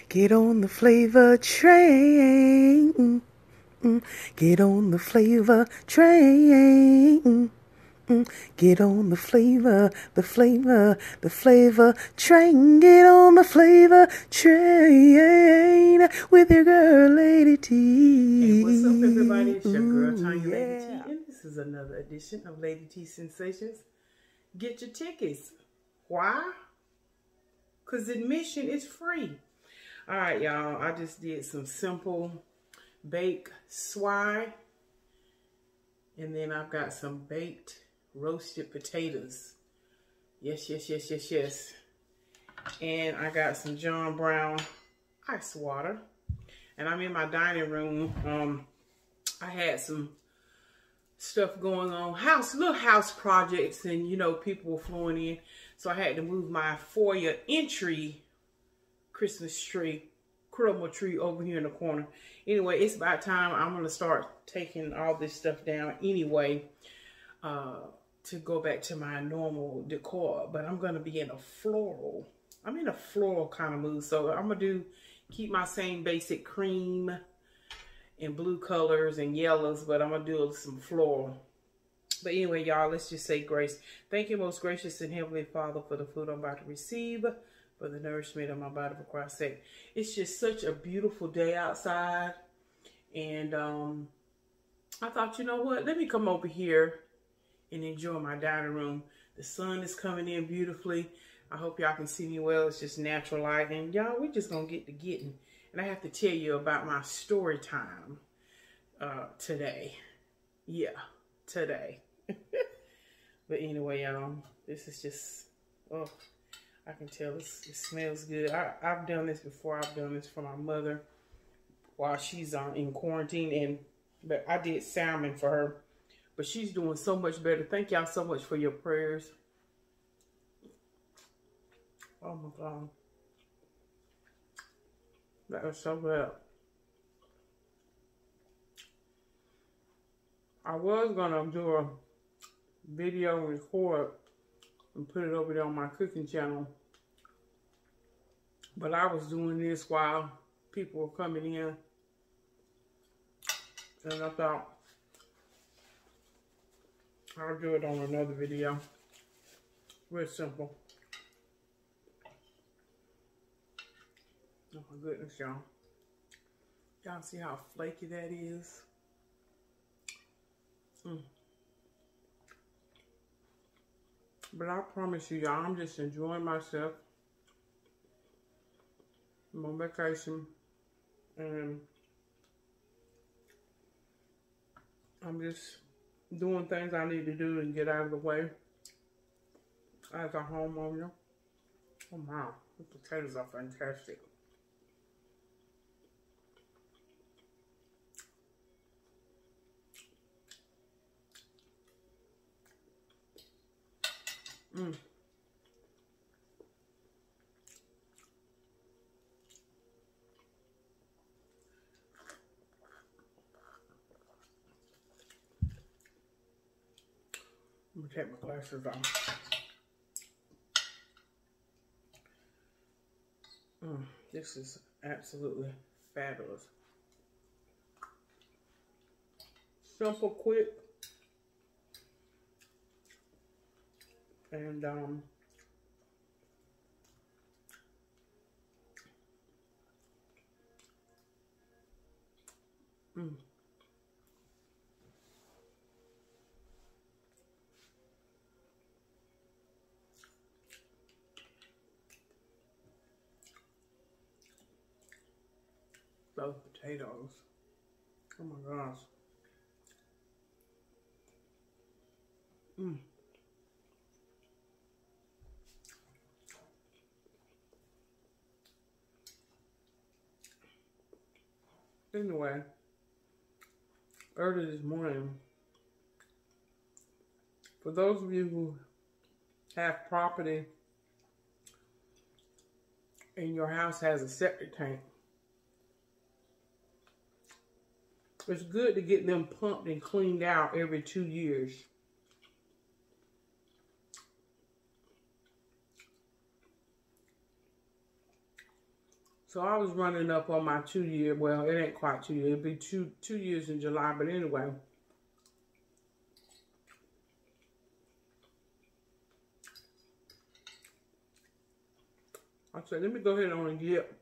Get on the flavor train. Get on the flavor train. Get on the flavor train. Get on the flavor train with your girl, Lady T. Hey, what's up, everybody? It's your girl, Tonya, Lady T, and this is another edition of LadyTSensations. Get your tickets. Why? Because admission is free. All right, y'all. I just did some simple baked swai, and then I've got some baked roasted potatoes. Yes. And I got some John Brown ice water. And I'm in my dining room. I had some stuff going on, little house projects, and you know, people were flowing in. So I had to move my foyer entry Christmas tree, chroma tree over here in the corner. Anyway, it's about time. I'm going to start taking all this stuff down anyway, to go back to my normal decor. But I'm going to be in a floral. I'm in a floral kind of mood. So I'm going to keep my same basic cream and blue colors and yellows, but I'm going to do some floral. But anyway, y'all, let's just say grace. Thank you, most gracious and heavenly Father, for the food I'm about to receive, for the nourishment of my body, for Christ's sake. It's just such a beautiful day outside. And I thought, you know what? Let me come over here and enjoy my dining room. The sun is coming in beautifully. I hope y'all can see me well. It's just natural light. And y'all, we're just going to get to getting. And I have to tell you about my story time today. Yeah, today. But anyway, y'all, this is just, oh, I can tell it smells good. I've done this before. I've done this for my mother while she's in quarantine. But I did salmon for her. But she's doing so much better. Thank y'all so much for your prayers. Oh my God. That was so good. I was gonna do a video and record and put it over there on my cooking channel. But I was doing this while people were coming in. And I thought I'll do it on another video. Real simple. Oh my goodness, y'all. Y'all see how flaky that is? But I promise you, y'all, I'm just enjoying myself. I'm on vacation. And I'm just doing things I need to do and get out of the way as a homeowner. Oh wow, the potatoes are fantastic. I'm gonna take my glasses off. This is absolutely fabulous. Simple, quick, and those potatoes. Oh my gosh. Anyway, early this morning, for those of you who have property and your house has a septic tank, it's good to get them pumped and cleaned out every 2 years. So I was running up on my 2 year, well, it ain't quite 2 years, it'll be two years in July, but anyway. I said, let me go ahead and get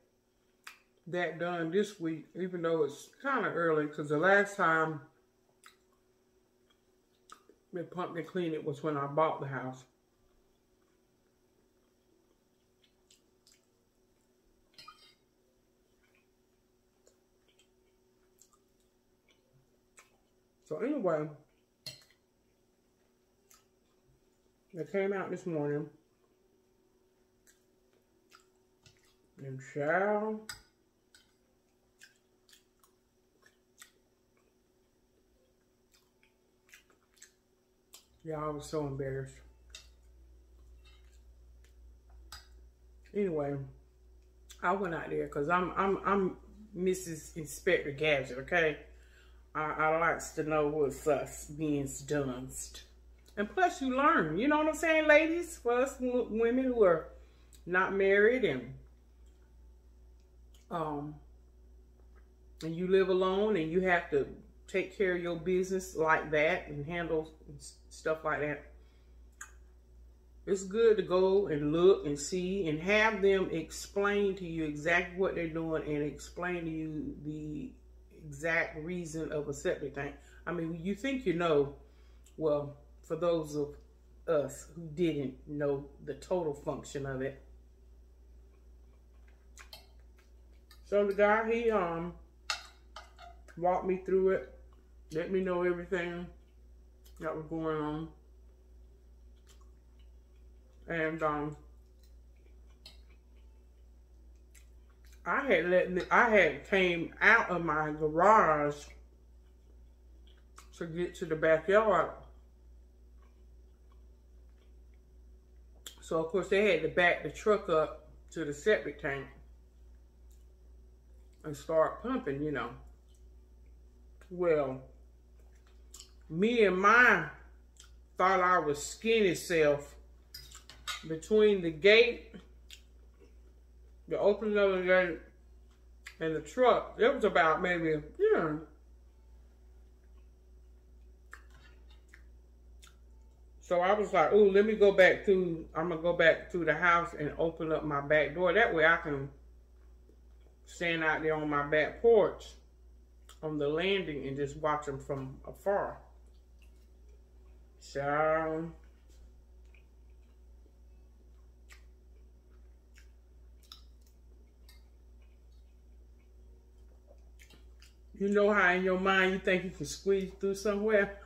that done this week, even though it's kind of early, because the last time we pumpkin cleaned it was when I bought the house. So anyway, they came out this morning. And child, y'all, I was so embarrassed. Anyway, I went out there because I'm Mrs. Inspector Gadget, okay? I likes to know what's being done. And plus you learn, you know what I'm saying, ladies? For us women who are not married and you live alone and you have to take care of your business like that and handle stuff like that. It's good to go and look and see and have them explain to you exactly what they're doing and explain to you the exact reason of a septic tank. I mean, you think you know, well, for those of us who didn't know the total function of it. So the guy, he walked me through it, let me know everything that was going on. And I had came out of my garage to get to the backyard. So of course they had to back the truck up to the septic tank and start pumping, you know. Well, me and mine thought I was skinny self between the gate, the opening of the gate, and the truck. It was about maybe, yeah. So I was like, oh, let me go back through, I'm gonna go back through the house and open up my back door. That way I can stand out there on my back porch on the landing and just watch them from afar. So you know how in your mind you think you can squeeze through somewhere?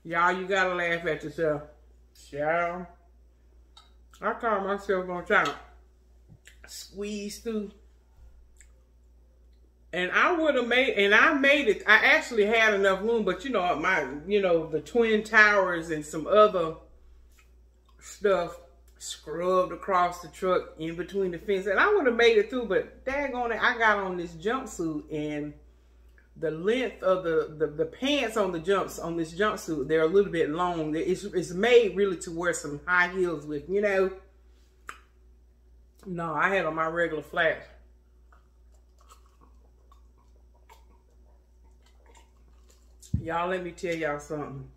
Y'all, you gotta laugh at yourself. So I caught myself gonna try to squeeze through. And I would have made, and I made it. I actually had enough room, but you know, the Twin Towers and some other stuff scrubbed across the truck in between the fence. And I would have made it through, but daggone it, I got on this jumpsuit and the length of the pants on this jumpsuit, they're a little bit long. It's made really to wear some high heels with, you know. No, I had on my regular flats. Y'all, let me tell y'all something.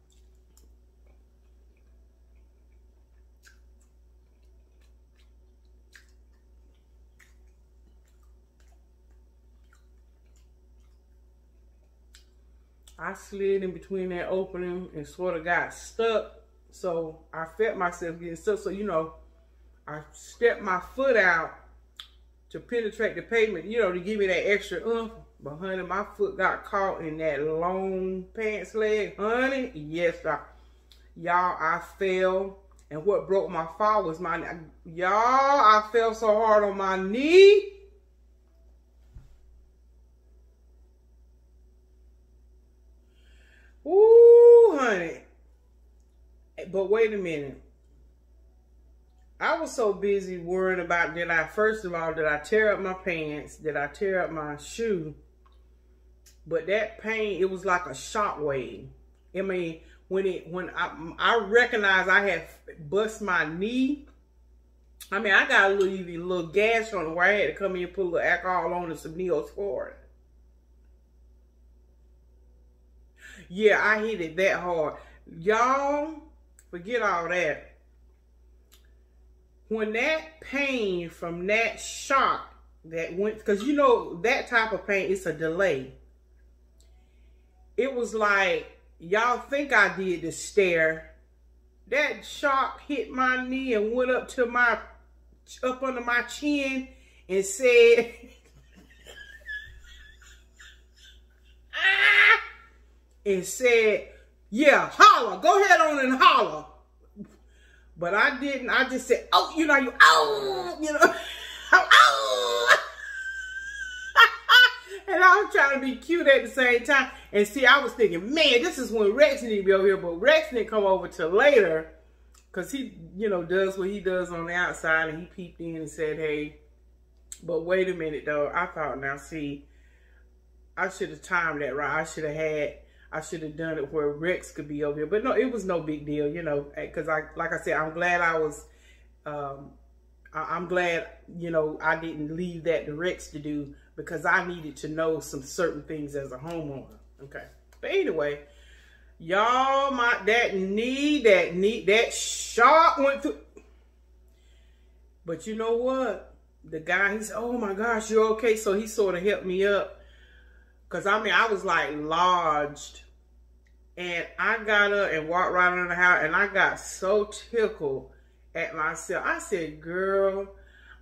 I slid in between that opening and sort of got stuck. So I felt myself getting stuck. So, you know, I stepped my foot out to penetrate the pavement, you know, to give me that extra oomph. But honey, my foot got caught in that long pants leg. Honey, yes, y'all, I fell. And what broke my fall was my, y'all, I fell so hard on my knee. Ooh, honey. But wait a minute. I was so busy worrying about, first of all, did I tear up my pants? Did I tear up my shoe? But that pain, it was like a shock wave. I mean, when I recognized I had bust my knee, I mean, I got a little gash on it where I had to come in and put a little alcohol on and some Neosporin. Yeah, I hit it that hard. Y'all, forget all that. When that pain from that shock that went, because you know, that type of pain, it's a delay. It was like, y'all think I did the stare. That shock hit my knee and went up to up under my chin and said, and said, yeah, holler, go ahead on and holler. But I didn't. I just said, oh, you know, oh. And I was trying to be cute at the same time. And see, I was thinking, man, this is when Rex need to be over here. But Rex didn't come over till later. Because he, you know, does what he does on the outside. And he peeped in and said, hey. But wait a minute, though. I thought, now, see, I should have timed that right. I should have done it where Rex could be over here. But no, it was no big deal, you know. Because, like I said, I'm glad I'm glad, you know, I didn't leave that to Rex to do. Because I needed to know some certain things as a homeowner. Okay. But anyway, y'all, that shot went through. But you know what? The guy, he said, oh my gosh, you're okay. So he sort of helped me up. Because I mean, I was like lodged. And I got up and walked right under the house. And I got so tickled at myself. I said, girl,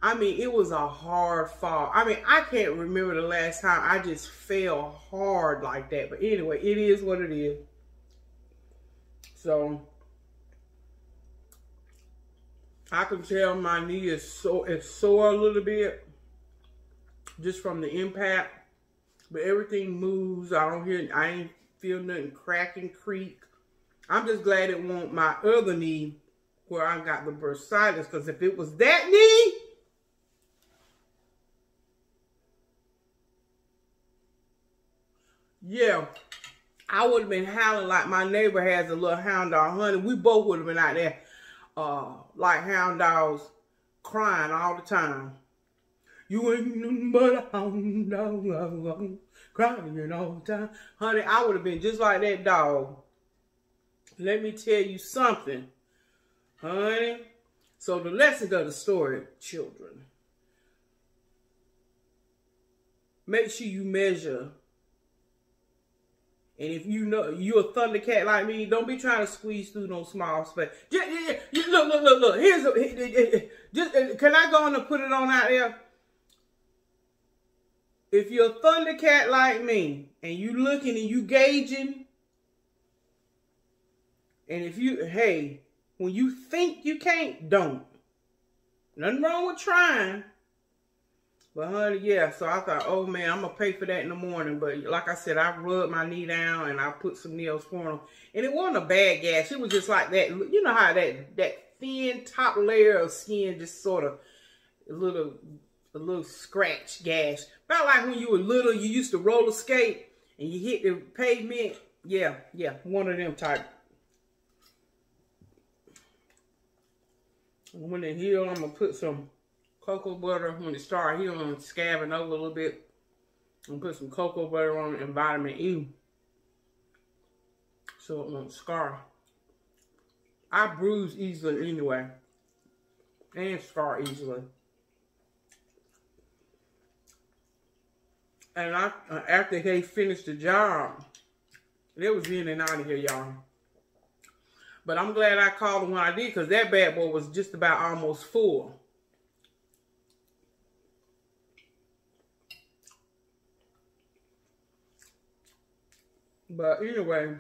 I mean, it was a hard fall. I mean, I can't remember the last time I just fell hard like that. But anyway, it is what it is. So, I can tell my knee is sore a little bit. Just from the impact. But everything moves. I ain't feel nothing crack and creak. I'm just glad it won't my other knee where I got the bursitis. Because if it was that knee, yeah, I would have been howling like my neighbor has a little hound dog. Honey, we both would have been out there like hound dogs crying all the time. You ain't nothing but a hound dog crying all the time. Honey, I would have been just like that dog. Let me tell you something, honey. So the lesson of the story, children. Make sure you measure. And if you know you're a thundercat like me, don't be trying to squeeze through no small space. Look. Can I go on and put it on out there? If you're a thundercat like me, and you looking and you gauging, and if you, hey, when you think you can't, don't. Nothing wrong with trying. But honey, yeah, so I thought, oh man, I'm going to pay for that in the morning. But like I said, I rubbed my knee down and I put some Neosporin on. And it wasn't a bad gash. It was just like that. You know how that thin top layer of skin just sort of a little scratch gash. About like when you were little, you used to roller skate and you hit the pavement. Yeah, one of them type. And when it heals, I'm going to put some cocoa butter. When it starts healing and scabbing over a little bit, and put some cocoa butter on it and vitamin E so it won't scar. I bruise easily anyway, and scar easily. And after they finished the job, they was in and out of here, y'all. But I'm glad I called them when I did, because that bad boy was just about almost full. But anyway,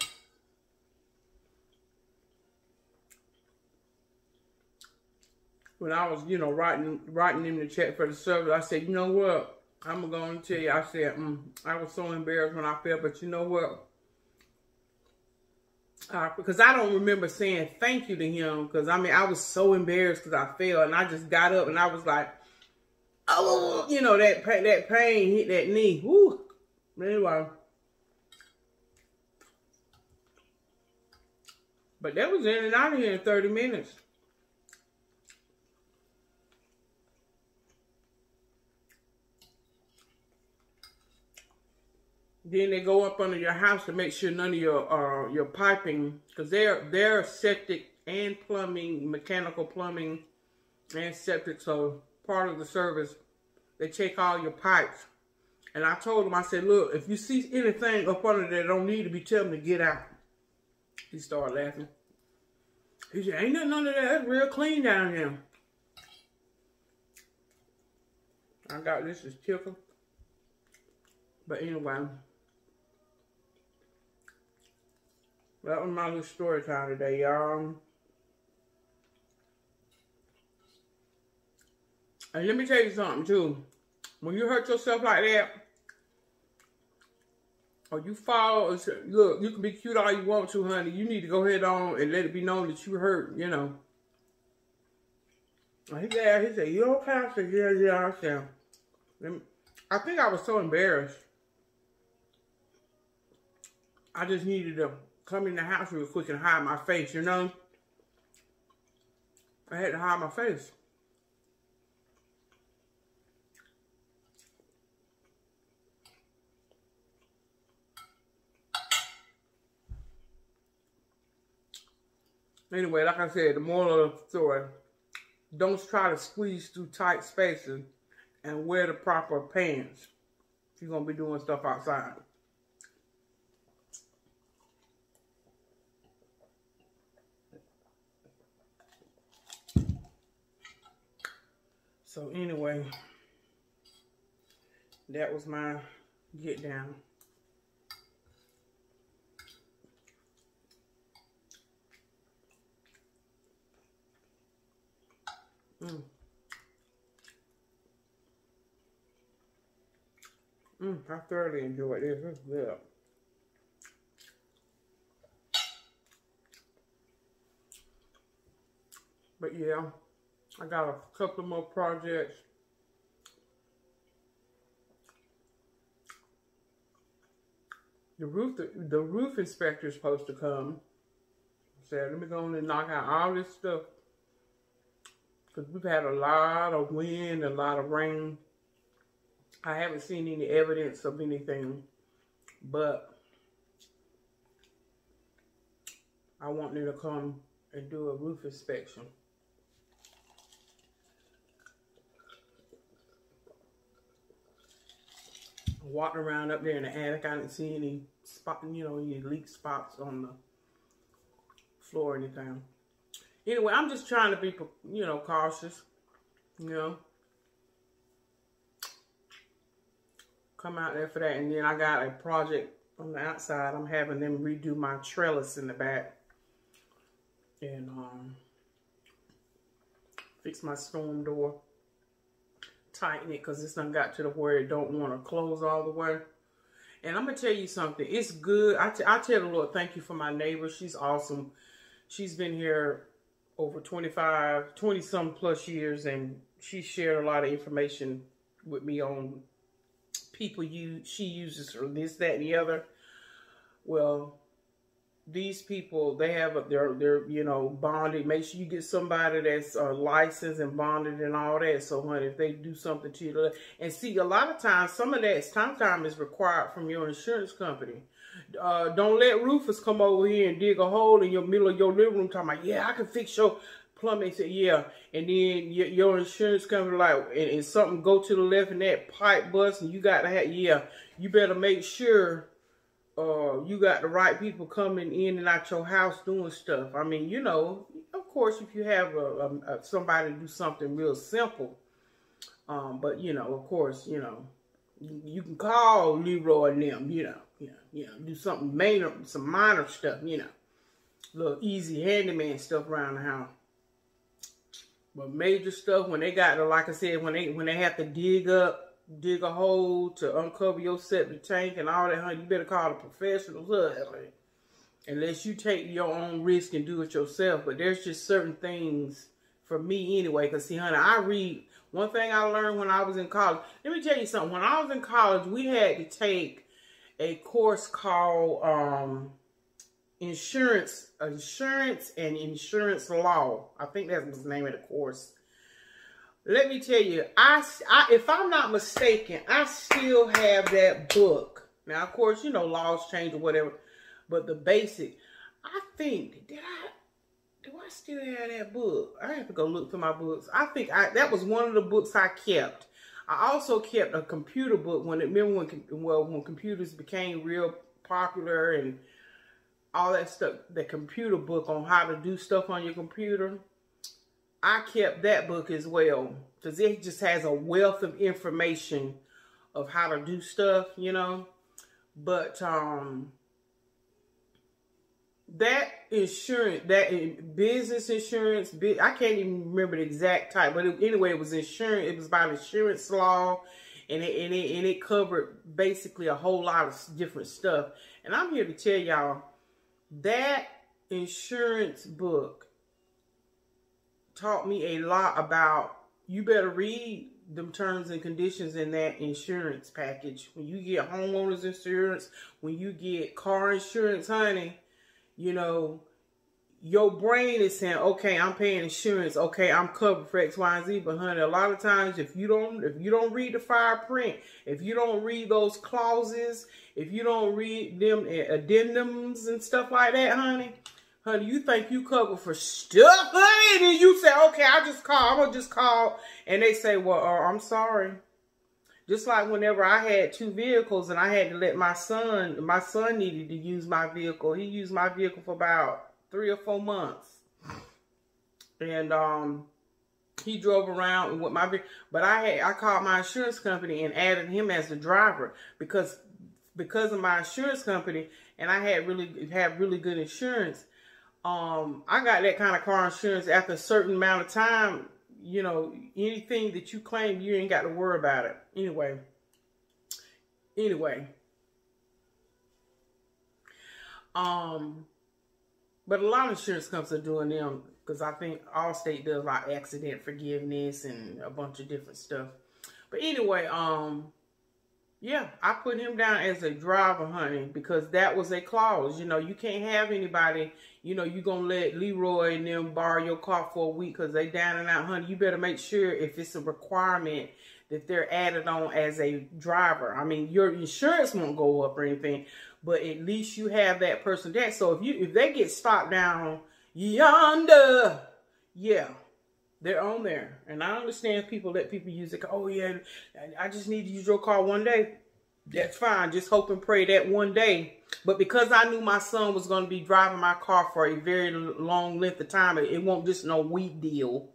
when I was, you know, writing in the check for the service, I said, you know what? I'm going to tell you, I said, I was so embarrassed when I fell, but you know what? Because I don't remember saying thank you to him, because I mean, I was so embarrassed because I fell, and I just got up and I was like, oh, you know, that pain hit that knee. Woo. Anyway. But that was in and out of here in 30 minutes. Then they go up under your house to make sure none of your piping, because they're septic and plumbing, mechanical plumbing and septic. So part of the service, they check all your pipes. And I told him, I said, look, if you see anything up under there that don't need to be, tell them to get out. He started laughing. He said, ain't nothing under there. It's real clean down here. I got this as chicken. But anyway, that was my little story time today, y'all. And let me tell you something, too. When you hurt yourself like that, or you fall, look, you can be cute all you want to, honey. You need to go ahead on and let it be known that you hurt, you know. He said, you okay? I said, yeah, I said. I think I was so embarrassed. I just needed to come in the house real quick and hide my face, you know. I had to hide my face. Anyway, like I said, the moral of the story, don't try to squeeze through tight spaces and wear the proper pants if you're going to be doing stuff outside. So anyway, that was my get down. I thoroughly enjoyed this. It's good. But yeah, I got a couple more projects. The roof inspector is supposed to come. So let me go on and knock out all this stuff. Because we've had a lot of wind, a lot of rain. I haven't seen any evidence of anything, but I want them to come and do a roof inspection. Walking around up there in the attic, I didn't see any spot, you know, any leak spots on the floor or anything. Anyway, I'm just trying to be, you know, cautious, you know. Come out there for that. And then I got a project on the outside. I'm having them redo my trellis in the back. And fix my storm door. Tighten it because it's done got to the where it don't want to close all the way. And I'm going to tell you something. It's good. I tell the Lord, thank you for my neighbor. She's awesome. She's been here over 20 some plus years, and she shared a lot of information with me on people she uses for this, that, and the other. Well, these people, they're you know, bonded. Make sure you get somebody that's licensed and bonded and all that. So, honey, if they do something to you, and see, a lot of times, some of that time is required from your insurance company. Don't let roofers come over here and dig a hole in your middle of your living room talking about, yeah, I can fix your plumbing. Say, yeah, and then your insurance company like, and something go to the left and that pipe bust, and you got to have, yeah, you better make sure you got the right people coming in and out your house doing stuff. I mean, you know, of course, if you have somebody do something real simple, but you know, of course, you know, you can call Leroy and them, you know, do something minor, some minor stuff, you know, little easy handyman stuff around the house. But major stuff, when they got to, like I said, when they have to dig a hole to uncover your septic tank and all that, honey, you better call the professionals up, unless you take your own risk and do it yourself. But there's just certain things for me anyway, because see, honey, I read. One thing I learned when I was in college, let me tell you something. When I was in college, we had to take a course called insurance and insurance law. I think that was the name of the course. Let me tell you, if I'm not mistaken, I still have that book Now, of course, you know, laws change or whatever, but the basic, I think, do I still have that book? I have to go look through my books. I think that was one of the books I kept. I also kept a computer book when computers became real popular and all that stuff, the computer book on how to do stuff on your computer. I kept that book as well because it just has a wealth of information of how to do stuff, you know. But that insurance, that business insurance, I can't even remember the exact type, but anyway, it was insurance. It was about insurance law, and it covered basically a whole lot of different stuff. And I'm here to tell y'all that insurance book taught me a lot about, you better read them terms and conditions in that insurance package. When you get homeowners insurance, when you get car insurance, honey, you know, your brain is saying, okay, I'm paying insurance. Okay, I'm covered for X, Y, and Z. But honey, a lot of times if you don't read the fine print, if you don't read those clauses, if you don't read them addendums and stuff like that, honey, you think you covered for stuff, honey, and then you say, okay, I'm gonna just call, and they say, well, I'm sorry. Just like whenever I had 2 vehicles and I had to let my son needed to use my vehicle. He used my vehicle for about 3 or 4 months. And he drove around with my vehicle. But I called my insurance company and added him as the driver because of my insurance company, and I had really good insurance. I got that kind of car insurance after a certain amount of time. You know, anything that you claim, you ain't got to worry about it. Anyway. But a lot of insurance companies are doing them because I think Allstate does like accident forgiveness and a bunch of different stuff. But anyway, yeah, I put him down as a driver, honey, because that was a clause. You know, you can't have anybody, you know, you're going to let Leroy and them borrow your car for a week because they down and out, honey. You better make sure if it's a requirement that they're added on as a driver. I mean, your insurance won't go up or anything, but at least you have that person there. So if they get stopped down yonder, yeah, they're on there. And I understand people let people use it. Oh, yeah, I just need to use your car one day. That's fine. Just hope and pray that one day. But because I knew my son was going to be driving my car for a very long length of time, it won't just no week deal.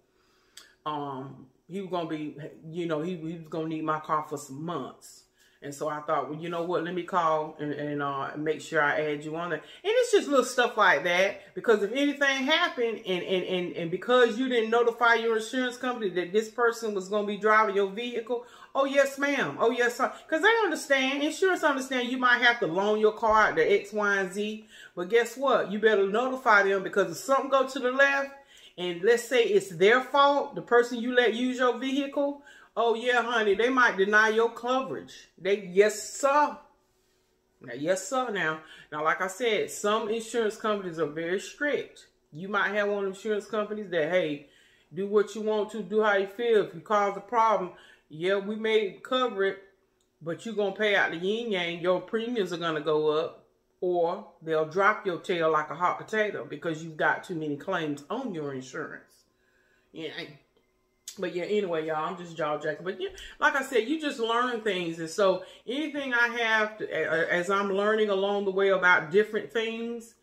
He was going to be, you know, he was going to need my car for some months. And so I thought, well, you know what, let me call and make sure I add you on there. And it's just little stuff like that. Because if anything happened and because you didn't notify your insurance company that this person was going to be driving your vehicle, oh, yes, ma'am. Oh, yes, sir. Because they understand, insurance understand you might have to loan your car out to X, Y, and Z. But guess what? You better notify them because if something goes to the left, and let's say it's their fault, the person you let use your vehicle, oh, yeah, honey, they might deny your coverage. Yes, sir. Now, yes, sir. Now, like I said, some insurance companies are very strict. You might have one of the insurance companies that, hey, do what you want to, do how you feel. If you cause a problem, yeah, we may cover it, but you're going to pay out the yin-yang. Your premiums are going to go up, or they'll drop your tail like a hot potato because you've got too many claims on your insurance. Yeah. But yeah, anyway, y'all, I'm just jaw jacking. But yeah, like I said, you just learn things. And so anything I have, as I'm learning along the way about different things,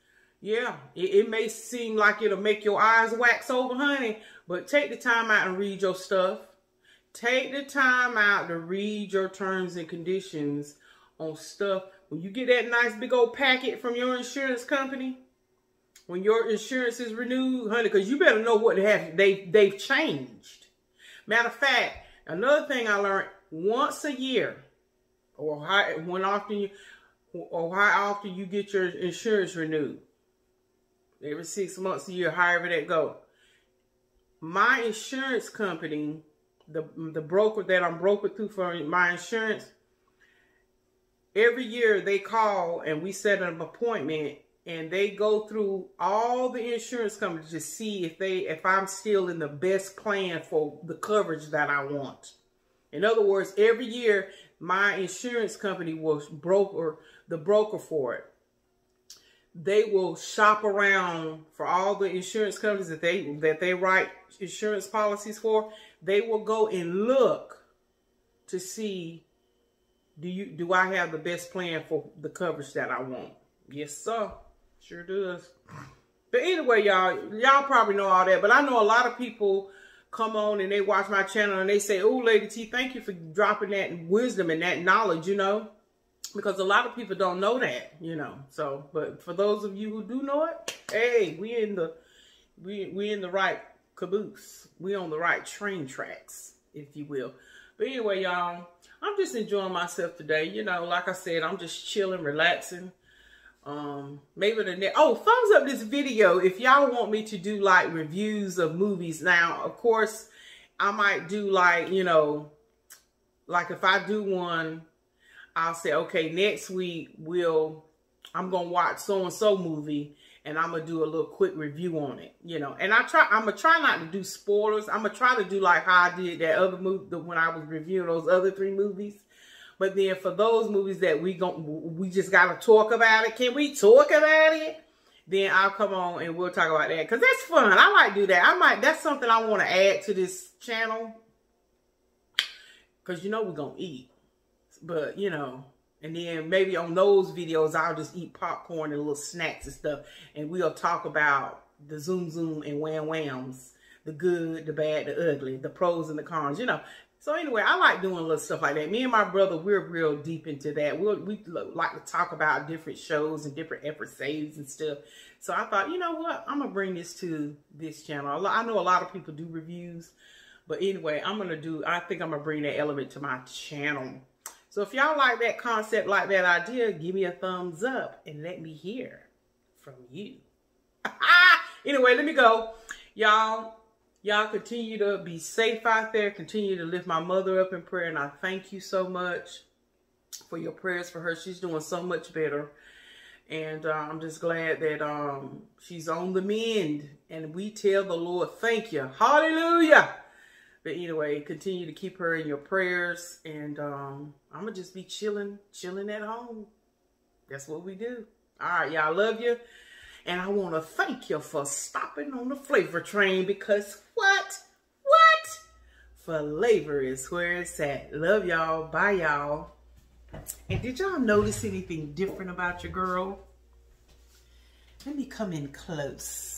yeah, it may seem like it'll make your eyes wax over, honey. But take the time out and read your stuff. Take the time out to read your terms and conditions on stuff. When you get that nice big old packet from your insurance company, when your insurance is renewed, honey, because you better know what they've changed. Matter of fact, another thing I learned, once a year, or how often you get your insurance renewed. Every 6 months, a year, however that go. My insurance company, the broker that I'm brokered through for my insurance, every year they call and we set an appointment. And they go through all the insurance companies to see if I'm still in the best plan for the coverage that I want. In other words, every year, my insurance company will broker, the broker for it. They will shop around for all the insurance companies that they write insurance policies for. They will go and look to see, do I have the best plan for the coverage that I want? Yes, sir. Sure does. But anyway, y'all probably know all that. But I know a lot of people come on and they watch my channel and they say, "Oh, Lady T, thank you for dropping that wisdom and that knowledge," you know. Because a lot of people don't know that, you know. So, but for those of you who do know it, hey, we in the right caboose. We on the right train tracks, if you will. But anyway, y'all, I'm just enjoying myself today. You know, like I said, I'm just chilling, relaxing. Maybe the next, thumbs up this video if y'all want me to do like reviews of movies. Now, of course, I might do like, you know, like if I do one, I'll say, okay, next week I'm going to watch so-and-so movie and I'm going to do a little quick review on it, you know. And I'm going to try not to do spoilers. I'm going to try to do like how I did that other movie when I was reviewing those other 3 movies. But then for those movies that we just got to talk about it, can we talk about it? Then I'll come on and we'll talk about that. Because that's fun. I like to do that. That's something I want to add to this channel. Because you know we're going to eat. But, you know, and then maybe on those videos, I'll just eat popcorn and little snacks and stuff. And we'll talk about the zoom and wham whams. The good, the bad, the ugly, the pros and the cons, you know. So anyway, I like doing little stuff like that. Me and my brother, we're real deep into that. We like to talk about different shows and different episodes and stuff. So I thought, you know what? I'm going to bring this to this channel. I know a lot of people do reviews. But anyway, I think I'm going to bring that element to my channel. So if y'all like that concept, like that idea, give me a thumbs up and let me hear from you. Anyway, let me go. Y'all continue to be safe out there. Continue to lift my mother up in prayer. And I thank you so much for your prayers for her. She's doing so much better. And I'm just glad that she's on the mend. And we tell the Lord, thank you. Hallelujah. But anyway, continue to keep her in your prayers. And I'm going to just be chilling at home. That's what we do. All right, y'all, love you. And I want to thank you for stopping on the FLAVATrain because what? Flavor is where it's at. Love y'all. Bye, y'all. And did y'all notice anything different about your girl? Let me come in close.